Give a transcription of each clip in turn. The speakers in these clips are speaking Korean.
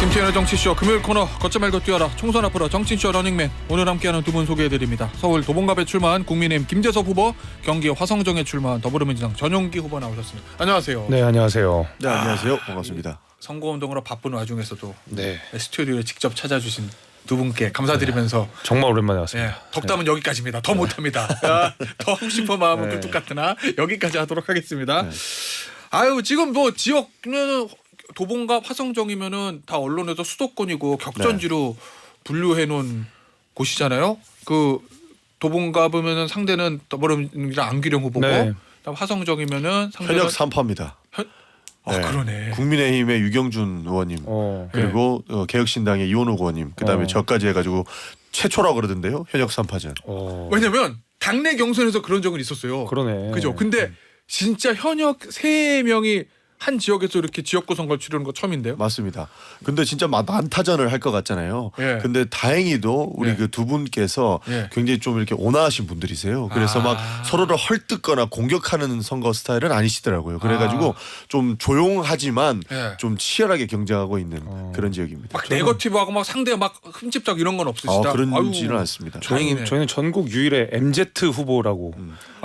김태현의 정치쇼 금요일 코너 걷지 말고 뛰어라 총선 앞으로 정치쇼 러닝맨. 오늘 함께하는 두 분 소개해드립니다. 서울 도봉갑에 출마한 국민의힘 김재섭 후보, 경기 화성정에 출마한 더불어민주당 전용기 후보 나오셨습니다. 안녕하세요. 네, 안녕하세요. 네, 안녕하세요. 반갑습니다. 선거운동으로 바쁜 와중에서도 네, 스튜디오에 직접 찾아주신 두 분께 감사드리면서 정말 오랜만에 왔습니다. 덕담은 여기까지입니다. 더 못합니다. 더 하고 싶은 마음은 굴뚝 같으나 여기까지 하도록 하겠습니다. 아유, 지금 뭐 지역은 도봉갑 화성정이면은 다 언론에서 수도권이고 격전지로 분류해 놓은 곳이잖아요. 그 도봉갑이면은 상대는 더불어민주당 안규령 후보고, 네. 그다음 화성정이면은 상대는 현역 3파입니다. 그러네. 국민의힘의 유경준 의원님 그리고 개혁신당의 이원호 의원님 그다음에 저까지 해가지고 최초라고 그러던데요. 현역 3파전. 왜냐면 당내 경선에서 그런 적은 있었어요. 그러네. 그죠? 근데 진짜 현역 3명이 한 지역에서 이렇게 지역구 선거를 치르는 거 처음인데요. 맞습니다. 근데 진짜 만타전을 할 것 같잖아요. 예. 근데 다행히도 우리 예. 그 두 분께서 예. 굉장히 좀 이렇게 온화하신 분들이세요. 그래서 막 서로를 헐뜯거나 공격하는 선거 스타일은 아니시더라고요. 그래가지고 좀 조용하지만 예. 좀 치열하게 경쟁하고 있는 그런 지역입니다. 막 네거티브하고 막 상대 막 흠집작 이런 건 없으시다. 그런지는 않습니다. 다행이네. 저희는 전국 유일의 MZ 후보라고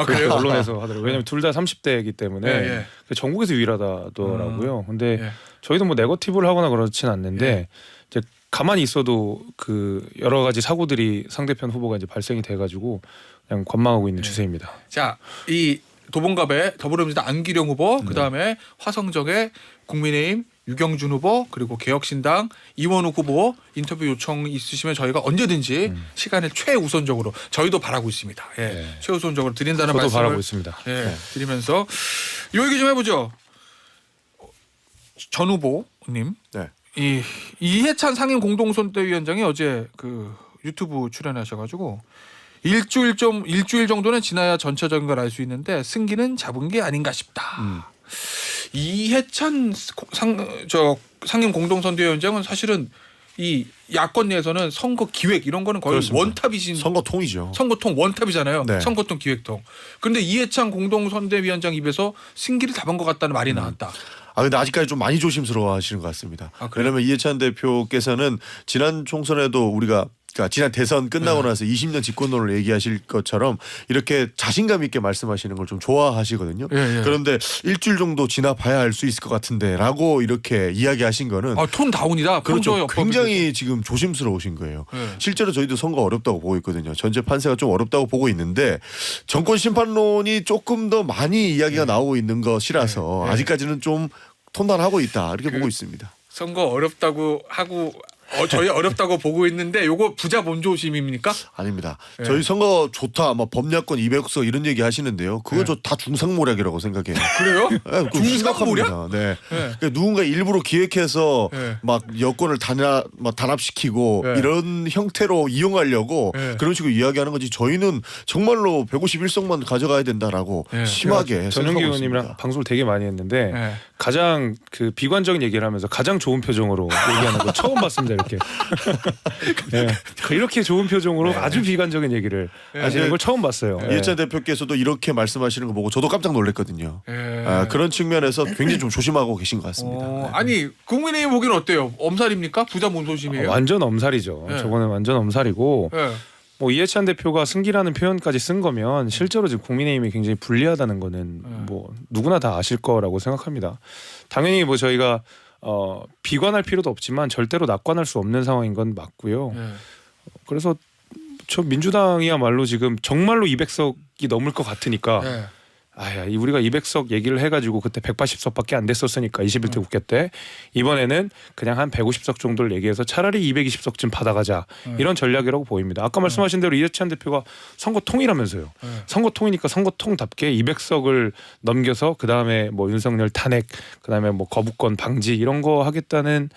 그래요? 언론에서 하더라고요. 왜냐면 둘 다 30대이기 때문에 예. 전국에서 유일하다더라고요. 근데 예. 저희도 뭐 네거티브를 하거나 그렇진 않는데 이제 가만히 있어도 그 여러 가지 사고들이 상대편 후보가 이제 발생이 돼가지고 그냥 관망하고 있는 추세입니다. 자, 이 도봉갑의 더불어민주당 안기령 후보, 그다음에 화성정의 국민의힘 유경준 후보, 그리고 개혁신당 이원우 후보 인터뷰 요청 있으시면 저희가 언제든지 시간을 최우선적으로 저희도 바라고 있습니다. 최우선적으로 드린다는 저도 말씀을 바라고 있습니다. 드리면서 이 얘기 좀 해보죠. 전 후보님, 네. 이 이해찬 상임 공동선대위원장이 어제 그 유튜브 출연하셔가지고 일주일 정도는 지나야 전체적인 걸 알 수 있는데 승기는 잡은 게 아닌가 싶다. 이해찬 상임 공동선대위원장은 사실은 이 야권 내에서는 선거 기획 이런 거는 거의 그렇습니다. 원탑이신 선거통이죠. 선거통 원탑이잖아요. 네. 선거통 기획통. 그런데 이해찬 공동선대위원장 입에서 승기를 잡은 것 같다는 말이 나왔다. 근데 아직까지 좀 많이 조심스러워하시는 것 같습니다. 그래요? 왜냐하면 이해찬 대표께서는 지난 총선에도 그러니까 지난 대선 끝나고 나서 20년 집권론을 얘기하실 것처럼 이렇게 자신감 있게 말씀하시는 걸 좀 좋아하시거든요. 그런데 일주일 정도 지나봐야 알 수 있을 것 같은데라고 이렇게 이야기하신 거는 톤 다운이다. 그렇죠. 굉장히 지금 조심스러우신 거예요. 실제로 저희도 선거 어렵다고 보고 있거든요. 전체 판세가 좀 어렵다고 보고 있는데 정권 심판론이 조금 더 많이 이야기가 나오고 있는 것이라서 아직까지는 좀 통단하고 있다 이렇게 보고 있습니다. 선거 어렵다고 하고 저희 어렵다고 보고 있는데 요거 부자 몸조심입니까? 아닙니다. 저희 선거 좋다, 뭐 범야권 200석 이런 얘기 하시는데요. 그건 저 다 중상모략이라고 생각해요. 그래요? 네, 그거 심각합니다. 네. 그러니까 누군가 일부러 기획해서 막 여권을 단합시키고 이런 형태로 이용하려고 그런 식으로 이야기하는 거지. 저희는 정말로 151석만 가져가야 된다라고 심하게 전용기 생각하고 의원님이랑 있습니다. 방송을 되게 많이 했는데 가장 그 비관적인 얘기를 하면서 가장 좋은 표정으로 얘기하는 거 처음 봤습니다. 이렇게 이렇게 좋은 표정으로 아주 비관적인 얘기를 하시는 걸 처음 봤어요. 이해찬 대표께서도 이렇게 말씀하시는 거 보고 저도 깜짝 놀랐거든요. 그런 측면에서 굉장히 좀 조심하고 계신 것 같습니다. 아니 국민의힘 보기는 어때요? 엄살입니까? 부자 몸조심이에요? 완전 엄살이죠. 저거는 완전 엄살이고 뭐 이해찬 대표가 승기라는 표현까지 쓴 거면 실제로 지금 국민의힘이 굉장히 불리하다는 거는 뭐 누구나 다 아실 거라고 생각합니다. 당연히 뭐 저희가 비관할 필요도 없지만 절대로 낙관할 수 없는 상황인 건 맞고요. 그래서 저 민주당이야말로 지금 정말로 200석이 넘을 것 같으니까 우리가 200석 얘기를 해가지고 그때 180석밖에 안 됐었으니까 21대 국회 때 이번에는 그냥 한 150석 정도를 얘기해서 차라리 220석쯤 받아가자 이런 전략이라고 보입니다. 아까 말씀하신 대로 이해찬 대표가 선거통이라면서요. 선거통이니까 선거통답게 200석을 넘겨서 그 다음에 뭐 윤석열 탄핵, 그 다음에 뭐 거부권 방지 이런 거 하겠다는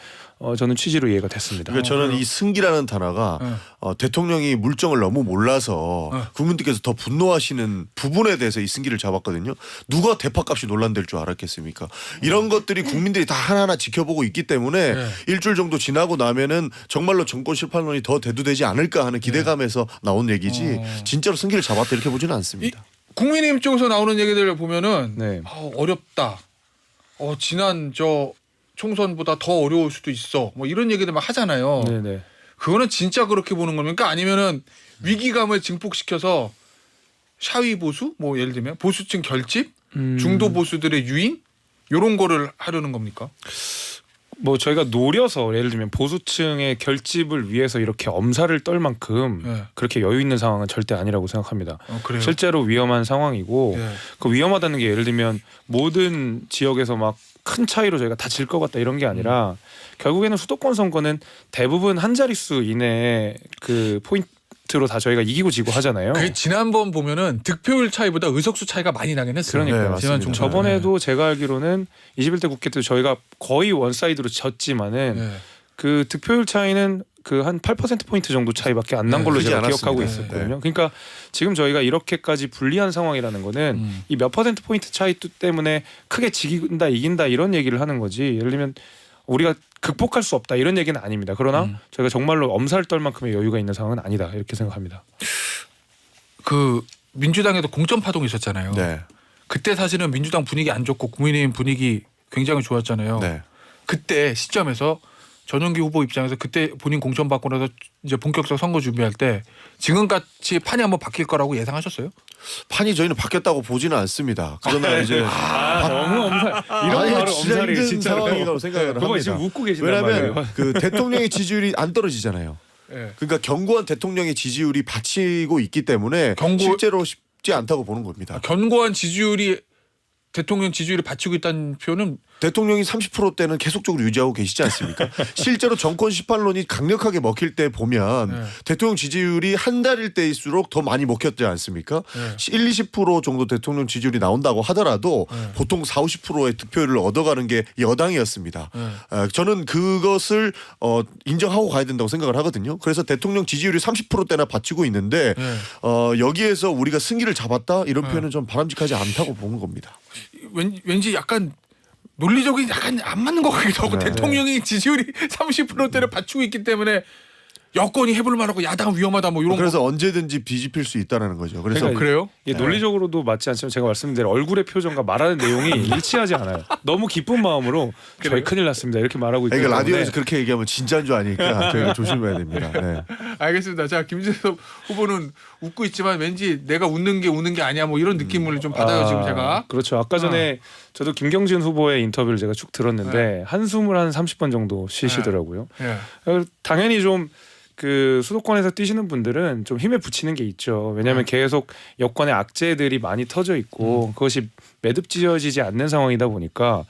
저는 취지로 이해가 됐습니다. 그러니까 저는 이 승기라는 단어가 대통령이 물정을 너무 몰라서 국민들께서 더 분노하시는 부분에 대해서 이 승기를 잡았거든요. 누가 대파값이 논란될 줄 알았겠습니까? 이런 것들이 국민들이 다 하나하나 지켜보고 있기 때문에 일주일 정도 지나고 나면은 정말로 정권 실판론이 더 대두되지 않을까 하는 기대감에서 나온 얘기지 진짜로 승기를 잡았다 이렇게 보지는 않습니다. 국민의힘 쪽에서 나오는 얘기들을 보면은 어렵다. 지난 총선보다 더 어려울 수도 있어. 뭐 이런 얘기들 막 하잖아요. 네네. 그거는 진짜 그렇게 보는 겁니까? 아니면은 위기감을 증폭시켜서 샤위 보수, 뭐 예를 들면 보수층 결집, 중도 보수들의 유인 이런 거를 하려는 겁니까? 뭐 저희가 노려서 예를 들면 보수층의 결집을 위해서 이렇게 엄살을 떨 만큼 네. 그렇게 여유 있는 상황은 절대 아니라고 생각합니다. 그래요? 실제로 위험한 상황이고 네. 그 위험하다는 게 예를 들면 모든 지역에서 막 큰 차이로 저희가 다 질 것 같다 이런 게 아니라 결국에는 수도권 선거는 대부분 한 자릿수 이내의 그 포인트로 다 저희가 이기고 지고 하잖아요. 그 지난번 보면은 득표율 차이보다 의석수 차이가 많이 나긴 했어요. 그러니까요. 네, 지난 맞습니다. 총선. 저번에도 제가 알기로는 21대 국회 때 저희가 거의 원사이드로 졌지만은 네. 그 득표율 차이는 그 한 8%포인트 정도 차이밖에 안 난 네, 걸로 크지 제가 않았습니다. 기억하고 있었거든요. 네. 그러니까 지금 저희가 이렇게까지 불리한 상황이라는 거는 이 몇 퍼센트 포인트 차이 때문에 크게 지긴다 이긴다 이런 얘기를 하는 거지. 예를 들면 우리가 극복할 수 없다 이런 얘기는 아닙니다. 그러나 저희가 정말로 엄살 떨 만큼의 여유가 있는 상황은 아니다 이렇게 생각합니다. 그 민주당에도 공천 파동이 있었잖아요. 네. 그때 사실은 민주당 분위기 안 좋고 국민의힘 분위기 굉장히 좋았잖아요. 네. 그때 시점에서 전용기 후보 입장에서 그때 본인 공천 받고 나서 이제 본격적 선거 준비할 때 지금같이 판이 한번 바뀔 거라고 예상하셨어요? 판이 저희는 바뀌었다고 보지는 않습니다. 그러나 이제 너무 엄살 이런 아니, 바로 진짜 엄살이 힘든 진짜 상황이라고 생각을 그거 합니다. 지금 웃고 계신단 왜냐하면 말이에요. 그 대통령의 지지율이 안 떨어지잖아요. 네. 그러니까 견고한 대통령의 지지율이 받치고 있기 때문에 실제로 쉽지 않다고 보는 겁니다. 견고한 지지율이 대통령 지지율이 받치고 있다는 표현은 대통령이 30%대는 계속적으로 유지하고 계시지 않습니까? 실제로 정권 시판론이 강력하게 먹힐 때 보면 네. 대통령 지지율이 한 달일 때일수록 더 많이 먹혔지 않습니까? 네. 1-20% 정도 대통령 지지율이 나온다고 하더라도 네. 보통 4-50%의 득표율을 얻어가는 게 여당이었습니다. 네. 저는 그것을 인정하고 가야 된다고 생각을 하거든요. 그래서 대통령 지지율이 30%대나 받치고 있는데 네. 여기에서 우리가 승기를 잡았다 이런 표현은 좀 바람직하지 않다고 보는 겁니다. 왠지 약간 논리적인 약간 안 맞는 것 같기도 하고 네. 대통령이 지지율이 30%대를 받치고 있기 때문에 여권이 해볼 만하고 야당 위험하다 뭐 이런 그래서 언제든지 뒤집힐 수 있다라는 거죠. 그래서 그러니까 그래요? 이게 논리적으로도 맞지 않지만 제가 말씀드린 대로 얼굴의 표정과 말하는 내용이 일치하지 않아요. 너무 기쁜 마음으로 저희 큰일 났습니다 이렇게 말하고 있기 그러니까 때문에 라디오에서 그렇게 얘기하면 진짜인 줄 아니까 저희가 조심해야 됩니다. 네. 알겠습니다. 자 김재섭 후보는 웃고 있지만 왠지 내가 웃는 게 아니야 뭐 이런 느낌을 좀 받아요 지금 제가. 그렇죠. 아까 전에 저도 김경진 후보의 인터뷰를 제가 쭉 들었는데 한숨을 한 30번 정도 쉬시더라고요. 예. 당연히 좀 그 수도권에서 뛰시는 분들은 좀 힘에 부치는 게 있죠. 왜냐하면 계속 여권의 악재들이 많이 터져 있고 그것이 매듭지어지지 않는 상황이다 보니까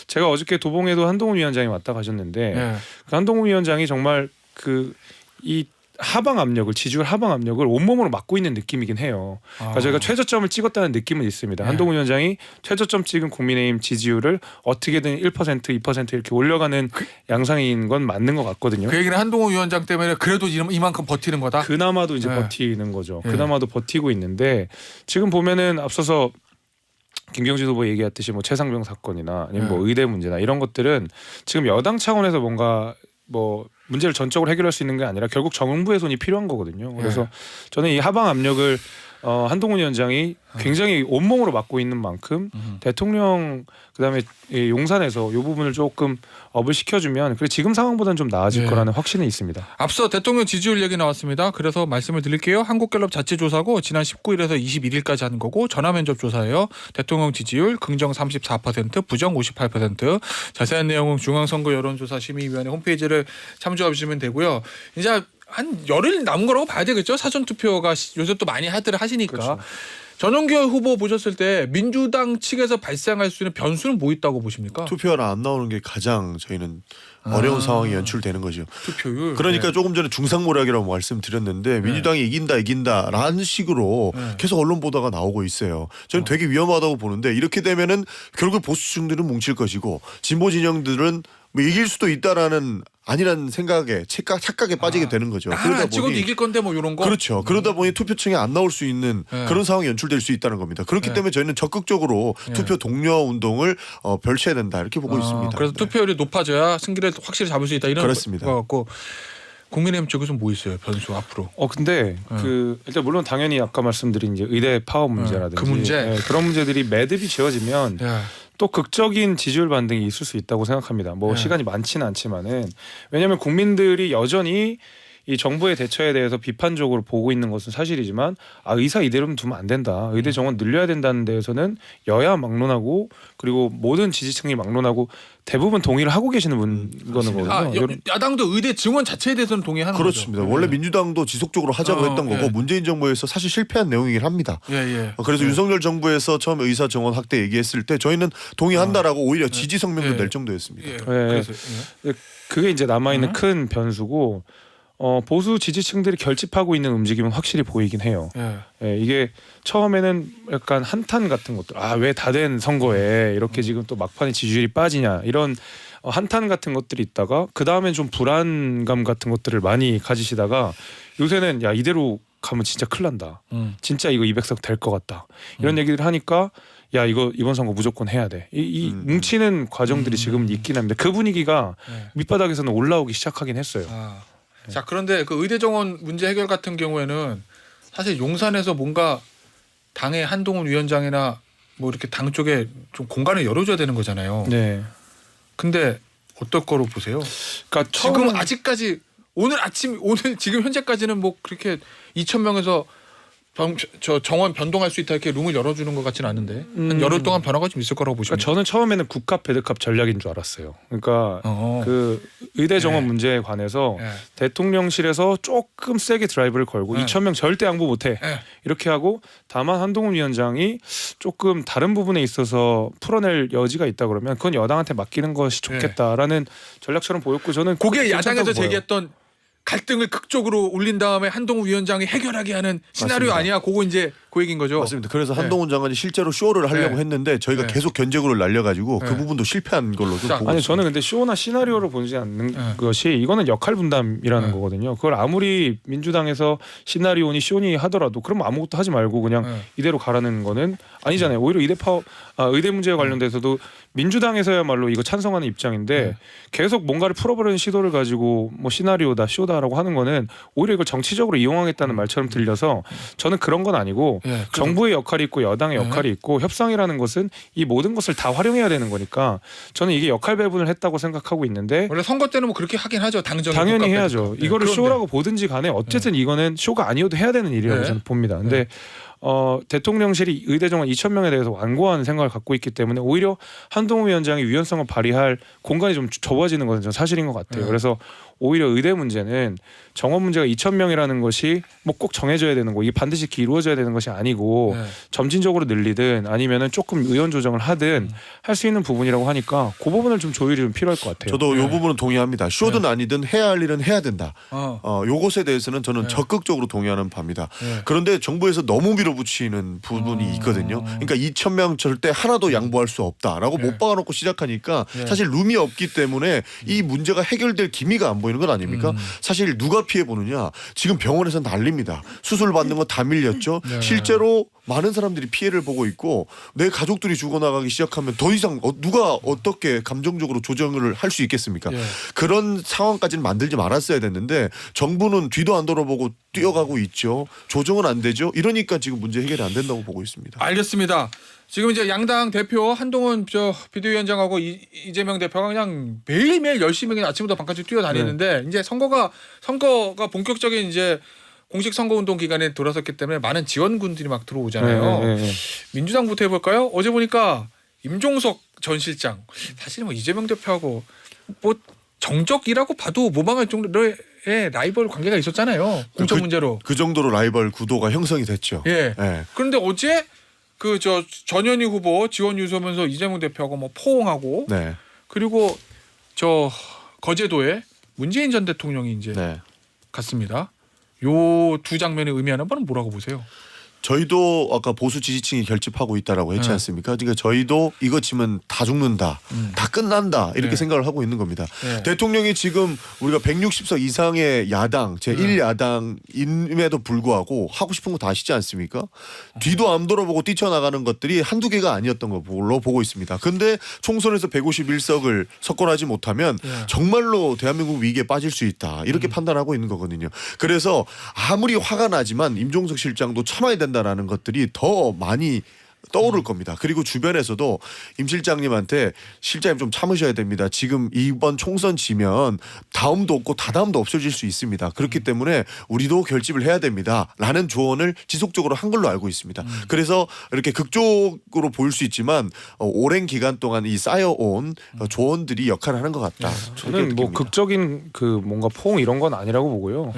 제가 어저께 도봉에도 한동훈 위원장이 왔다 가셨는데 예. 그 한동훈 위원장이 정말 그 이 하방 압력을 지지율 하방 압력을 온몸으로 막고 있는 느낌이긴 해요. 그러니까 저희가 최저점을 찍었다는 느낌은 있습니다. 한동훈 위원장이 최저점 찍은 국민의힘 지지율을 어떻게든 1% 2% 이렇게 올려가는 양상인 건 맞는 것 같거든요. 그 얘기는 한동훈 위원장 때문에 그래도 이만큼 버티는 거다. 그나마도 이제 네. 버티는 거죠. 네. 그나마도 버티고 있는데 지금 보면은 앞서서 김경진 후보 얘기했듯이 뭐 최상병 사건이나 아니면 뭐 의대 문제나 이런 것들은 지금 여당 차원에서 뭔가 뭐 문제를 전적으로 해결할 수 있는 게 아니라 결국 정부의 손이 필요한 거거든요. 그래서 저는 이 하방 압력을 한동훈 위원장이 굉장히 온몸으로 맡고 있는 만큼 대통령 그다음에 이 용산에서 이 부분을 조금 업을 시켜주면 그래 지금 상황보다는 좀 나아질 네. 거라는 확신이 있습니다. 앞서 대통령 지지율 얘기 나왔습니다. 그래서 말씀을 드릴게요. 한국갤럽 자체 조사고 지난 19일에서 21일까지 한 거고 전화면접 조사예요. 대통령 지지율 긍정 34% 부정 58%. 자세한 내용은 중앙선거 여론조사 심의위원회 홈페이지를 참조해 주시면 되고요. 이제 한 열흘 남은 거라고 봐야 되겠죠. 사전투표가 요새 또 많이 하시니까. 그렇죠. 전용기호 후보 보셨을 때 민주당 측에서 발생할 수 있는 변수는 뭐 있다고 보십니까? 투표가 안 나오는 게 가장 저희는 어려운 상황이 연출되는 거죠. 투표율. 그러니까 네. 조금 전에 중상모략이라고 말씀드렸는데 민주당이 이긴다라는 식으로 계속 언론 보도가 나오고 있어요. 저는 되게 위험하다고 보는데 이렇게 되면은 결국 보수층들은 뭉칠 것이고 진보 진영들은 뭐 이길 수도 있다라는 아니라는 생각에 착각에 빠지게 되는 거죠. 그러다 찍어도 이길 건데 뭐 이런 거. 그렇죠. 그러다 보니 투표층에 안 나올 수 있는 그런 상황이 연출될 수 있다는 겁니다. 그렇기 때문에 저희는 적극적으로 투표 독려 운동을 펼쳐야 된다 이렇게 보고 있습니다. 그래서 네. 투표율이 높아져야 승기를 확실히 잡을 수 있다 이런 그렇습니다. 거 같고 국민의힘 쪽에서는 뭐 있어요 변수 앞으로? 근데 그 일단 물론 당연히 아까 말씀드린 이제 의대 파업 문제라든지 그 문제. 그런 문제들이 매듭이 지어지면 예. 또 극적인 지지율 반등이 있을 수 있다고 생각합니다. 뭐 시간이 많지는 않지만은 왜냐하면 국민들이 여전히 이 정부의 대처에 대해서 비판적으로 보고 있는 것은 사실이지만 의사 이대로는 두면 안 된다. 의대 정원 늘려야 된다는 데에서는 여야 막론하고 그리고 모든 지지층이 막론하고 대부분 동의를 하고 계시는 거거든요. 야당도 의대 증원 자체에 대해서는 동의하는 그렇습니다. 거죠. 원래 민주당도 지속적으로 하자고 했던 거고 문재인 정부에서 사실 실패한 내용이긴 합니다. 그래서 윤석열 정부에서 처음 의사 정원 확대 얘기했을 때 저희는 동의한다라고 오히려 지지 성명도 낼 정도였습니다. 그게 이제 남아있는 큰 변수고 보수 지지층들이 결집하고 있는 움직임은 확실히 보이긴 해요. 이게 처음에는 약간 한탄 같은 것들, 왜 다 된 선거에 이렇게 지금 또 막판에 지지율이 빠지냐 이런 한탄 같은 것들이 있다가 그 다음엔 좀 불안감 같은 것들을 많이 가지시다가 요새는 야 이대로 가면 진짜 큰일 난다. 진짜 이거 200석 될 것 같다. 이런 얘기를 하니까 야 이거 이번 선거 무조건 해야 돼. 이 뭉치는 과정들이 지금 있긴 합니다. 그 분위기가 밑바닥에서는 올라오기 시작하긴 했어요. 자 그런데 그 의대 정원 문제 해결 같은 경우에는 사실 용산에서 뭔가 당의 한동훈 위원장이나 뭐 이렇게 당 쪽에 좀 공간을 열어줘야 되는 거잖아요. 네. 근데 어떨 거로 보세요? 그러니까 지금 아직까지 오늘 지금 현재까지는 뭐 그렇게 2,000명에서 저 정원 변동할 수 있다 이렇게 룸을 열어주는 것 같지는 않은데 한 열흘 동안 변화가 좀 있을 거라고 보시면. 저는 처음에는 국값 배드값 전략인 줄 알았어요. 그러니까 그 의대 정원 문제에 관해서 대통령실에서 조금 세게 드라이브를 걸고 2,000명 절대 양보 못해 이렇게 하고 다만 한동훈 위원장이 조금 다른 부분에 있어서 풀어낼 여지가 있다 그러면 그건 여당한테 맡기는 것이 좋겠다라는 전략처럼 보였고 저는 그게 야당에서 제기했던 갈등을 극적으로 올린 다음에 한동훈 위원장이 해결하게 하는 시나리오 맞습니다. 아니야? 그거 이제 그 얘기인 거죠. 맞습니다. 그래서 한동훈 장관이 실제로 쇼를 하려고 했는데 저희가 계속 견제구를 날려가지고 그 부분도 실패한 걸로 좀 보고 아니 있습니다. 저는 근데 쇼나 시나리오를 보지 않는 것이 이거는 역할 분담이라는 거거든요. 그걸 아무리 민주당에서 시나리오니 쇼니 하더라도 그럼 아무것도 하지 말고 그냥 이대로 가라는 거는 아니잖아요. 오히려 의대 문제에 관련돼서도 민주당에서야말로 이거 찬성하는 입장인데 계속 뭔가를 풀어보려는 시도를 가지고 뭐 시나리오다 쇼다라고 하는 거는 오히려 이걸 정치적으로 이용하겠다는 말처럼 들려서 저는 그런 건 아니고 정부의 역할이 있고 여당의 역할이 있고 협상이라는 것은 이 모든 것을 다 활용해야 되는 거니까 저는 이게 역할 배분을 했다고 생각하고 있는데 원래 선거 때는 뭐 그렇게 하긴 하죠. 당정 당연히 해야죠. 이거를 쇼라고 보든지 간에 어쨌든 이거는 쇼가 아니어도 해야 되는 일이라고 저는 봅니다. 근데 대통령실이 의대 정원 2,000명에 대해서 완고한 생각을 갖고 있기 때문에 오히려 한동훈 위원장이 유연성을 발휘할 공간이 좀 좁아지는 것은 전 사실인 것 같아요. 그래서 오히려 의대 문제는 정원 문제가 2,000명이라는 것이 뭐 꼭 정해져야 되는 거, 이게 반드시 이루어져야 되는 것이 아니고 점진적으로 늘리든 아니면은 조금 의원 조정을 하든 할 수 있는 부분이라고 하니까 그 부분을 좀 조율이 좀 필요할 것 같아요. 저도 이 부분은 동의합니다. 쇼든 아니든 해야 할 일은 해야 된다. 요것에 대해서는 저는 적극적으로 동의하는 바입니다. 그런데 정부에서 너무 밀어붙이는 부분이 있거든요. 그러니까 2,000명 절대 하나도 양보할 수 없다라고 못 박아놓고 시작하니까 사실 룸이 없기 때문에 이 문제가 해결될 기미가 안 보이는 건 아닙니까? 사실 누가 피해 보느냐? 지금 병원에서 난립니다. 수술 받는 거 다 밀렸죠. 실제로 많은 사람들이 피해를 보고 있고 내 가족들이 죽어나가기 시작하면 더 이상 누가 어떻게 감정적으로 조정을 할 수 있겠습니까? 그런 상황까지는 만들지 말았어야 됐는데 정부는 뒤도 안 돌아보고 뛰어가고 있죠. 조정은 안 되죠. 이러니까 지금 문제 해결이 안 된다고 보고 있습니다. 알겠습니다. 지금 이제 양당 대표 한동훈 비대위원장하고 이재명 대표가 그냥 매일매일 열심히 그냥 아침부터 밤까지 뛰어다니는데 이제 선거가 본격적인 이제 공식 선거운동 기간에 돌아섰기 때문에 많은 지원군들이 막 들어오잖아요. 민주당부터 해볼까요? 어제 보니까 임종석 전 실장 사실 뭐 이재명 대표하고 뭐 정적이라고 봐도 무방할 정도의 라이벌 관계가 있었잖아요. 공천 문제로. 그 정도로 라이벌 구도가 형성이 됐죠. 그런데 어제 그 전현희 후보 지원 유소면서 이재명 대표하고 뭐 포옹하고 그리고 거제도에 문재인 전 대통령이 이제 갔습니다. 요 두 장면의 의미하는 바는 뭐라고 보세요? 저희도 아까 보수 지지층이 결집하고 있다라고 했지 않습니까? 그러니까 저희도 이거 지면 다 죽는다, 다 끝난다 이렇게 생각을 하고 있는 겁니다. 대통령이 지금 우리가 160석 이상의 야당, 제1야당임에도 불구하고 하고 싶은 거 다 하시지 않습니까? 뒤도 안 돌아보고 뛰쳐나가는 것들이 한두 개가 아니었던 걸로 보고 있습니다. 근데 총선에서 151석을 석권하지 못하면 정말로 대한민국 위기에 빠질 수 있다 이렇게 판단하고 있는 거거든요. 그래서 아무리 화가 나지만 임종석 실장도 참아야 된다라는 것들이 더 많이 떠오를 겁니다. 그리고 주변에서도 임 실장님한테 실장님 좀 참으셔야 됩니다. 지금 이번 총선 지면 다음도 없고 다다음도 없어질 수 있습니다. 그렇기 때문에 우리도 결집을 해야 됩니다. 라는 조언을 지속적으로 한 걸로 알고 있습니다. 그래서 이렇게 극적으로 보일 수 있지만 오랜 기간 동안 이 쌓여온 조언들이 역할을 하는 것 같다. 저는 뭐 극적인 그 뭔가 포옹 이런 건 아니라고 보고요.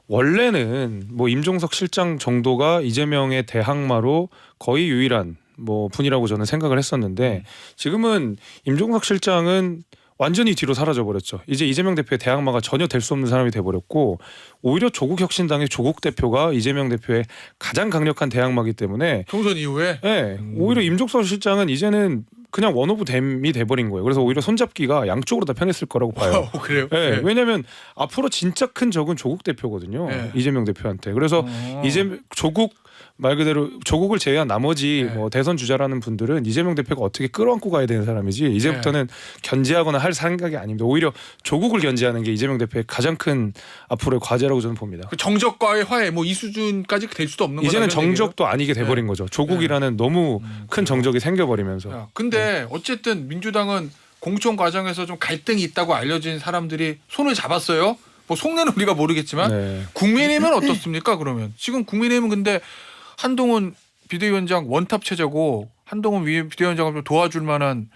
원래는 뭐 임종석 실장 정도가 이재명의 대항마로 거의 유일한 뭐 분이라고 저는 생각을 했었는데 지금은 임종석 실장은 완전히 뒤로 사라져 버렸죠. 이제 이재명 대표의 대항마가 전혀 될 수 없는 사람이 돼 버렸고 오히려 조국혁신당의 조국 대표가 이재명 대표의 가장 강력한 대항마이기 때문에 총선 이후에 네, 오히려 임종석 실장은 이제는 그냥 원오브 댐이 돼버린 거예요. 그래서 오히려 손잡기가 양쪽으로 다 편했을 거라고 봐요. 그래요? 네, 왜냐하면 앞으로 진짜 큰 적은 조국 대표거든요. 이재명 대표한테. 그래서 이제 조국 말 그대로 조국을 제외한 나머지 뭐 대선 주자라는 분들은 이재명 대표가 어떻게 끌어안고 가야 되는 사람이지 이제부터는 견제하거나 할 생각이 아닙니다. 오히려 조국을 견제하는 게 이재명 대표의 가장 큰 앞으로의 과제라고 저는 봅니다. 그 정적과의 화해 뭐 이 수준까지 될 수도 없는 거죠. 이제는 정적도 아니게 돼버린 거죠. 조국이라는 너무 큰 정적이 생겨버리면서. 근데 어쨌든 민주당은 공천 과정에서 좀 갈등이 있다고 알려진 사람들이 손을 잡았어요. 뭐 속내는 우리가 모르겠지만 국민의힘은 어떻습니까? 그러면 지금 국민의힘은 근데 한동훈 비대위원장 원탑 체제고 한동훈 비대위원장을 좀 도와줄 만한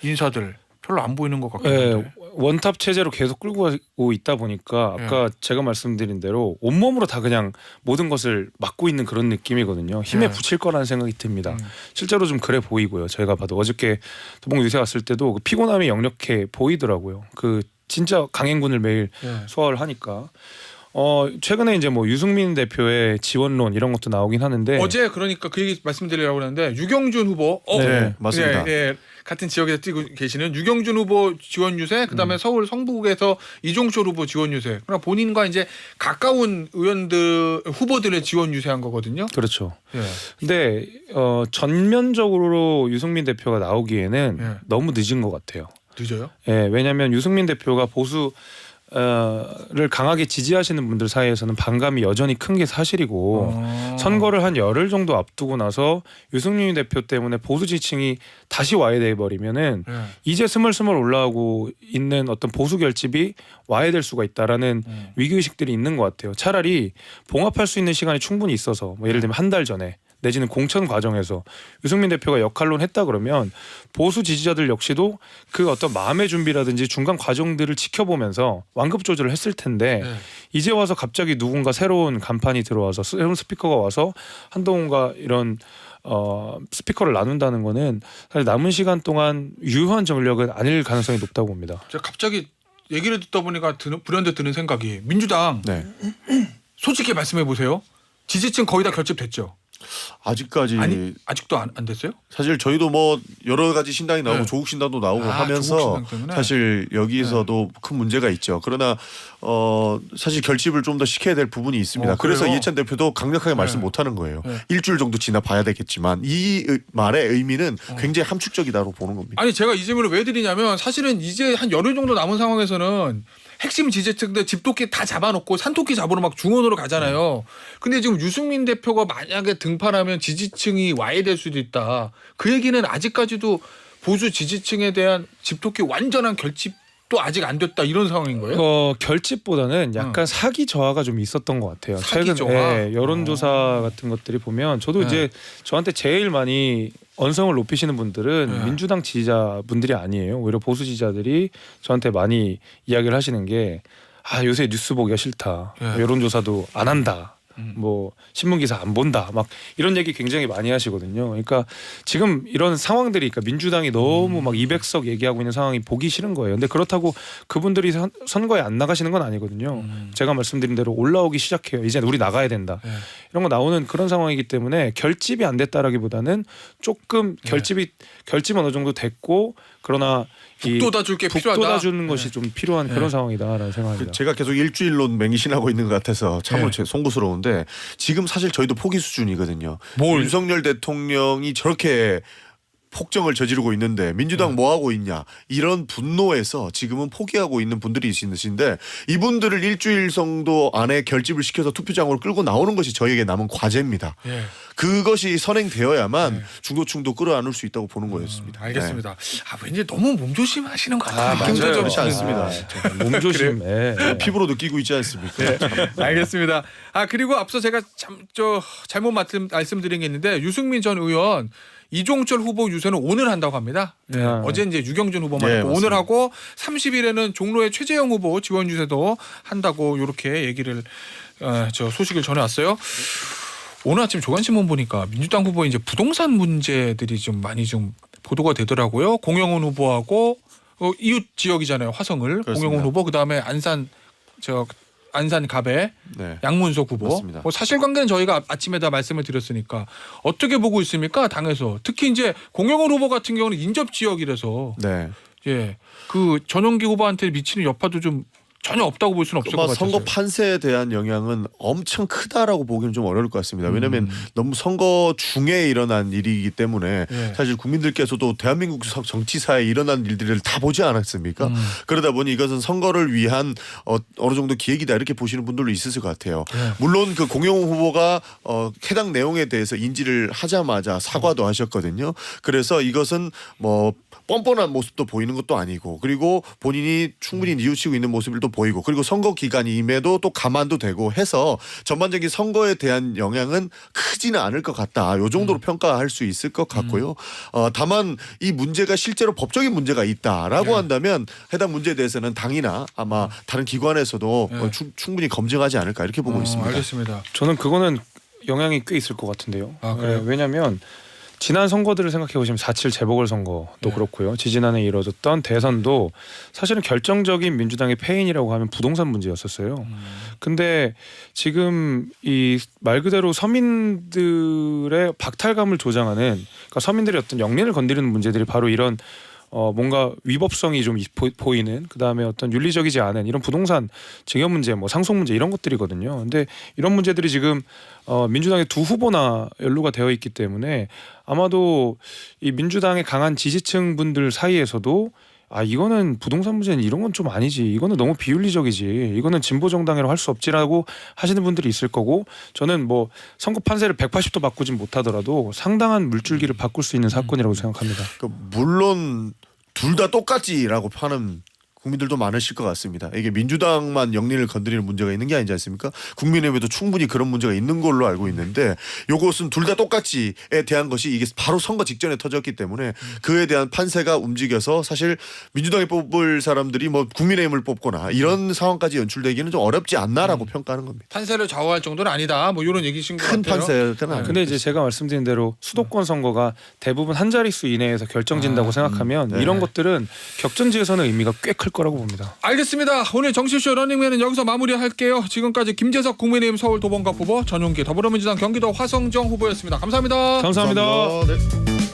인사들 별로 안 보이는 것 같긴 한데. 원탑 체제로 계속 끌고 가고 있다 보니까 아까 제가 말씀드린 대로 온몸으로 다 그냥 모든 것을 막고 있는 그런 느낌이거든요. 힘에 붙일 거라는 생각이 듭니다. 실제로 좀 그래 보이고요. 제가 봐도 어저께 도봉 유세 왔을 때도 그 피곤함이 역력해 보이더라고요. 그 진짜 강행군을 매일 소화를 하니까. 최근에 이제 뭐 유승민 대표의 지원론 이런 것도 나오긴 하는데 어제 그러니까 그 얘기 말씀드리려고 하는데 유경준 후보 네, 맞습니다. 같은 지역에서 뛰고 계시는 유경준 후보 지원 유세, 그다음에 서울 성북에서 이종철 후보 지원 유세. 그러나 본인과 이제 가까운 의원들 후보들의 지원 유세한 거거든요. 그렇죠. 근데 전면적으로 유승민 대표가 나오기에는 너무 늦은 것 같아요. 늦어요? 왜냐하면 유승민 대표가 보수 를 강하게 지지하시는 분들 사이에서는 반감이 여전히 큰 게 사실이고 선거를 한 열흘 정도 앞두고 나서 유승민 대표 때문에 보수 지층이 다시 와해돼 버리면은 이제 스멀스멀 올라오고 있는 어떤 보수 결집이 와해될 수가 있다라는 위기의식들이 있는 것 같아요. 차라리 봉합할 수 있는 시간이 충분히 있어서 뭐 예를 들면 한 달 전에 내지는 공천 과정에서 유승민 대표가 역할론 했다 그러면 보수 지지자들 역시도 그 어떤 마음의 준비라든지 중간 과정들을 지켜보면서 완급 조절을 했을 텐데 이제 와서 갑자기 누군가 새로운 간판이 들어와서 새로운 스피커가 와서 한동훈과 이런 스피커를 나눈다는 거는 사실 남은 시간 동안 유효한 전력은 아닐 가능성이 높다고 봅니다. 제가 갑자기 얘기를 듣다 보니까 불현듯 드는 생각이 민주당 솔직히 말씀해 보세요. 지지층 거의 다 결집됐죠. 아직까지 아직도 안 됐어요? 사실 저희도 뭐 여러 가지 신당이 나오고 조국 신당도 나오고 하면서 사실 여기서도 큰 문제가 있죠. 그러나 사실 결집을 좀 더 시켜야 될 부분이 있습니다. 그래서 이해찬 대표도 강력하게 말씀 못하는 거예요. 일주일 정도 지나봐야 되겠지만 이 말의 의미는 굉장히 함축적이다고 보는 겁니다. 아니 제가 이 질문을 왜 드리냐면 사실은 이제 한 열흘 정도 남은 상황에서는 핵심 지지층들 집토끼 다 잡아놓고 산토끼 잡으러 막 중원으로 가잖아요. 근데 지금 유승민 대표가 만약에 등판하면 지지층이 와해될 수도 있다. 그 얘기는 아직까지도 보수 지지층에 대한 집토끼 완전한 결집도 아직 안 됐다 이런 상황인 거예요? 결집보다는 약간 사기 저하가 좀 있었던 것 같아요. 사기 저하? 여론조사 같은 것들이 보면 저도 이제 저한테 제일 많이 언성을 높이시는 분들은 민주당 지지자분들이 아니에요. 오히려 보수 지지자들이 저한테 많이 이야기를 하시는 게 요새 뉴스 보기가 싫다. 여론조사도 안 한다. 뭐 신문 기사 안 본다. 막 이런 얘기 굉장히 많이 하시거든요. 그러니까 지금 이런 상황들이 그러니까 민주당이 너무 막 200석 얘기하고 있는 상황이 보기 싫은 거예요. 근데 그렇다고 그분들이 선거에 안 나가시는 건 아니거든요. 제가 말씀드린 대로 올라오기 시작해요. 이제 우리 나가야 된다. 이런 거 나오는 그런 상황이기 때문에 결집이 안 됐다라기보다는 조금 결집은 어느 정도 됐고 그러나 북돋아줄 게 필요하다. 북돋아주는 것이 좀 필요한 그런 상황이다라는 생각입니다. 제가 계속 일주일론 맹신하고 있는 것 같아서 참으로 송구스러운데 지금 사실 저희도 포기 수준이거든요. 윤석열 대통령이 저렇게 폭정을 저지르고 있는데 민주당 뭐 하고 있냐 이런 분노에서 지금은 포기하고 있는 분들이 있으신데 이분들을 일주일 정도 안에 결집을 시켜서 투표장으로 끌고 나오는 것이 저에게 남은 과제입니다. 예. 그것이 선행되어야만 중도층도 끌어안을 수 있다고 보는 거였습니다. 알겠습니다. 아, 왠지 너무 몸조심하시는 것 같아요. 맞아요. 좀 그렇지 않습니다. 몸조심. 예. 피부로 느끼고 있지 않습니까? 알겠습니다. 아, 그리고 앞서 제가 잘못 말씀드린 게 있는데 유승민 전 의원 이종철 후보 유세는 오늘 한다고 합니다. 네. 어제 이제 유경준 후보만 했고 오늘 하고 30일에는 종로의 최재형 후보 지원 유세도 한다고 이렇게 얘기를 소식을 전해왔어요. 오늘 아침 조간신문 보니까 민주당 후보 이제 부동산 문제들이 좀 많이 좀 보도가 되더라고요. 공영훈 후보하고 이웃 지역이잖아요. 화성을. 그렇습니다. 공영훈 후보 그다음에 안산 갑의 네. 양문석 후보. 뭐 사실관계는 저희가 아침에 다 말씀을 드렸으니까 어떻게 보고 있습니까? 당에서 특히 이제 공영훈 후보 같은 경우는 인접 지역이라서 네. 예, 그 전용기 후보한테 미치는 여파도 좀 전혀 없다고 볼 수는 없을 것 같아요. 선거 판세에 대한 영향은 엄청 크다라고 보기는 좀 어려울 것 같습니다. 왜냐하면 너무 선거 중에 일어난 일이기 때문에 사실 국민들께서도 대한민국 정치사에 일어난 일들을 다 보지 않았습니까? 그러다 보니 이것은 선거를 위한 어느 정도 기획이다 이렇게 보시는 분들도 있을 것 같아요. 물론 그 공영훈 후보가 해당 내용에 대해서 인지를 하자마자 사과도 하셨거든요. 그래서 이것은 뭐 뻔뻔한 모습도 보이는 것도 아니고 그리고 본인이 충분히 뉘우치고 있는 모습도 보이고 그리고 선거 기간임에도 또 감안도 되고 해서 전반적인 선거에 대한 영향은 크지는 않을 것 같다. 요 정도로 평가할 수 있을 것 같고요. 다만 이 문제가 실제로 법적인 문제가 있다라고 한다면 해당 문제에 대해서는 당이나 아마 다른 기관에서도 충분히 검증하지 않을까 이렇게 보고 있습니다. 알겠습니다. 저는 그거는 영향이 꽤 있을 것 같은데요. 아, 그래요? 왜냐하면 지난 선거들을 생각해 보시면 4.7 재보궐선거도 그렇고요. 지지난해 이뤄졌던 대선도 사실은 결정적인 민주당의 패인이라고 하면 부동산 문제였었어요. 근데 지금 이 말 그대로 서민들의 박탈감을 조장하는 그러니까 서민들의 어떤 영린을 건드리는 문제들이 바로 이런 뭔가 위법성이 좀 보이는 그다음에 어떤 윤리적이지 않은 이런 부동산 증여 문제 뭐 상속 문제 이런 것들이거든요. 근데 이런 문제들이 지금 민주당의 두 후보나 연루가 되어 있기 때문에 아마도 이 민주당의 강한 지지층 분들 사이에서도 이거는 부동산 문제는 이런 건 좀 아니지. 이거는 너무 비윤리적이지. 이거는 진보 정당이라고 할 수 없지라고 하시는 분들이 있을 거고 저는 뭐 선거 판세를 180도 바꾸진 못하더라도 상당한 물줄기를 바꿀 수 있는 사건이라고 생각합니다. 물론 둘 다 똑같지라고 하는 국민들도 많으실 것 같습니다. 이게 민주당만 영린을 건드리는 문제가 있는 게 아니지 않습니까? 국민의힘에도 충분히 그런 문제가 있는 걸로 알고 있는데 요것은 둘 다 똑같지에 대한 것이 이게 바로 선거 직전에 터졌기 때문에 그에 대한 판세가 움직여서 사실 민주당이 뽑을 사람들이 뭐 국민의힘을 뽑거나 이런 상황까지 연출되기는 좀 어렵지 않나라고 평가하는 겁니다. 판세를 좌우할 정도는 아니다. 뭐 이런 얘기신 것 큰 같아요. 판세는 아니에요. 근데 이제 제가 말씀드린 대로 수도권 선거가 대부분 한 자릿수 이내에서 결정진다고 생각하면 이런 것들은 격전지에서는 의미가 꽤 클 거라고 봅니다. 알겠습니다. 오늘 정치쇼 러닝맨은 여기서 마무리할게요. 지금까지 김재석 국민의힘 서울 도봉갑 후보, 전용기 더불어민주당 경기도 화성정 후보였습니다. 감사합니다. 감사합니다. 네.